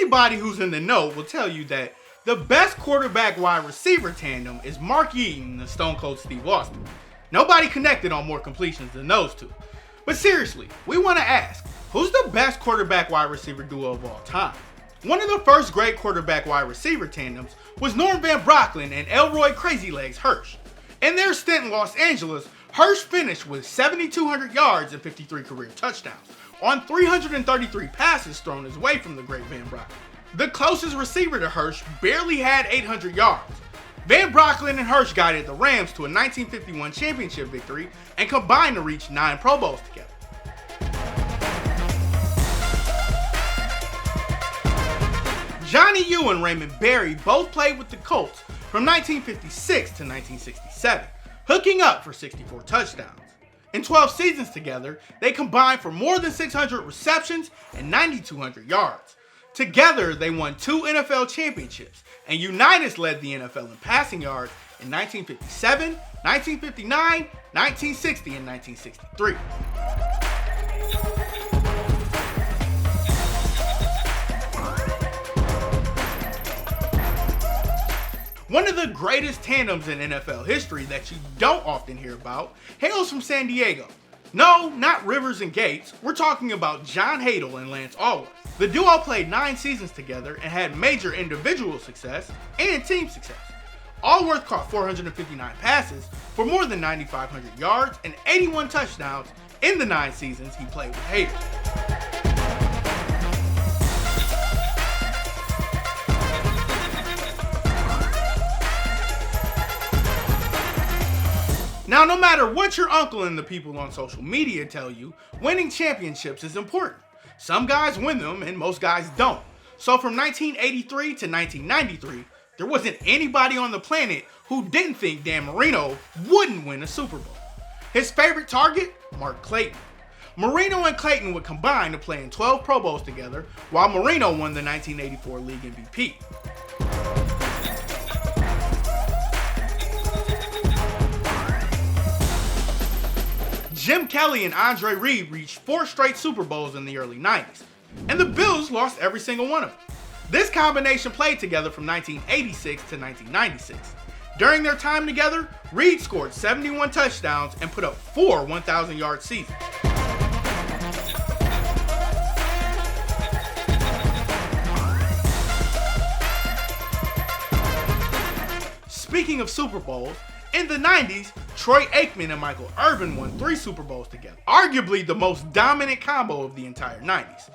Anybody who's in the know will tell you that the best quarterback wide receiver tandem is Mark Eaton and Stone Cold Steve Austin. Nobody connected on more completions than those two. But seriously, we want to ask, who's the best quarterback wide receiver duo of all time? One of the first great quarterback wide receiver tandems was Norm Van Brocklin and Elroy Crazy Legs Hirsch. In their stint in Los Angeles, Hirsch finished with 7,200 yards and 53 career touchdowns on 333 passes thrown his way from the great Van Brocklin. The closest receiver to Hirsch barely had 800 yards. Van Brocklin and Hirsch guided the Rams to a 1951 championship victory and combined to reach 9 Pro Bowls together. Johnny U and Raymond Berry both played with the Colts from 1956 to 1967, hooking up for 64 touchdowns. In 12 seasons together, they combined for more than 600 receptions and 9,200 yards. Together, they won 2 NFL championships, and Unitas led the NFL in passing yards in 1957, 1959, 1960, and 1963. One of the greatest tandems in NFL history that you don't often hear about hails from San Diego. No, not Rivers and Gates, we're talking about John Hadl and Lance Alworth. The duo played 9 seasons together and had major individual success and team success. Alworth caught 459 passes for more than 9,500 yards and 81 touchdowns in the 9 seasons he played with Hadl. Now, no matter what your uncle and the people on social media tell you, winning championships is important. Some guys win them and most guys don't. So from 1983 to 1993, there wasn't anybody on the planet who didn't think Dan Marino wouldn't win a Super Bowl. His favorite target? Mark Clayton. Marino and Clayton would combine to play in 12 Pro Bowls together, while Marino won the 1984 league MVP. Jim Kelly and Andre Reed reached 4 straight Super Bowls in the early 90s, and the Bills lost every single one of them. This combination played together from 1986 to 1996. During their time together, Reed scored 71 touchdowns and put up 4 1,000-yard seasons. Speaking of Super Bowls, in the 90s, Troy Aikman and Michael Irvin won 3 Super Bowls together, arguably the most dominant combo of the entire 90s.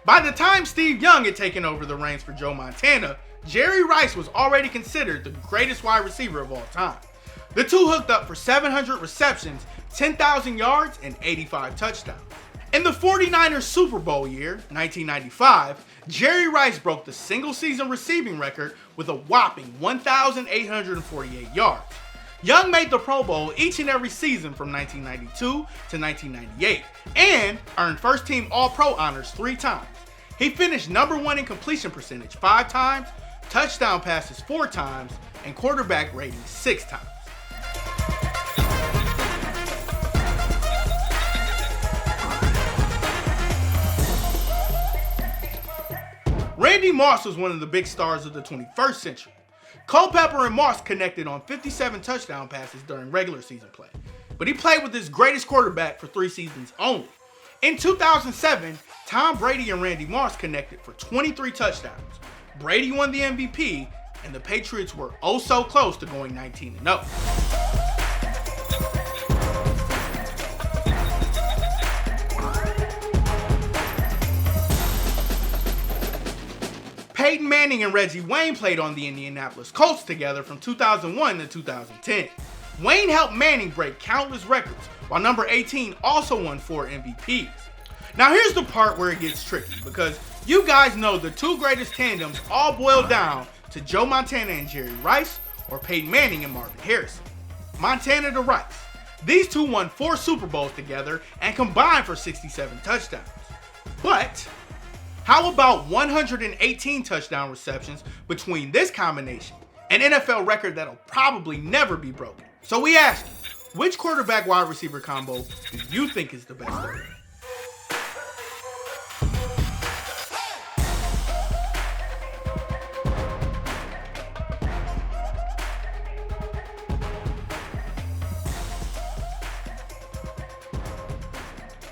By the time Steve Young had taken over the reins for Joe Montana, Jerry Rice was already considered the greatest wide receiver of all time. The two hooked up for 700 receptions, 10,000 yards, and 85 touchdowns. In the 49ers Super Bowl year, 1995, Jerry Rice broke the single-season receiving record with a whopping 1,848 yards. Young made the Pro Bowl each and every season from 1992 to 1998 and earned first-team All-Pro honors 3 times. He finished number 1 in completion percentage 5 times, touchdown passes 4 times, and quarterback rating 6 times. Randy Moss was one of the big stars of the 21st century. Culpepper and Moss connected on 57 touchdown passes during regular season play, but he played with his greatest quarterback for 3 seasons only. In 2007, Tom Brady and Randy Moss connected for 23 touchdowns. Brady won the MVP, and the Patriots were oh so close to going 19-0. Peyton Manning and Reggie Wayne played on the Indianapolis Colts together from 2001 to 2010. Wayne helped Manning break countless records, while number 18 also won 4 MVPs. Now here's the part where it gets tricky, because you guys know the 2 greatest tandems all boil down to Joe Montana and Jerry Rice, or Peyton Manning and Marvin Harrison. Montana to Rice. These 2 won 4 Super Bowls together and combined for 67 touchdowns. But how about 118 touchdown receptions between this combination, an NFL record that'll probably never be broken. So we asked you, which quarterback wide receiver combo do you think is the best ever?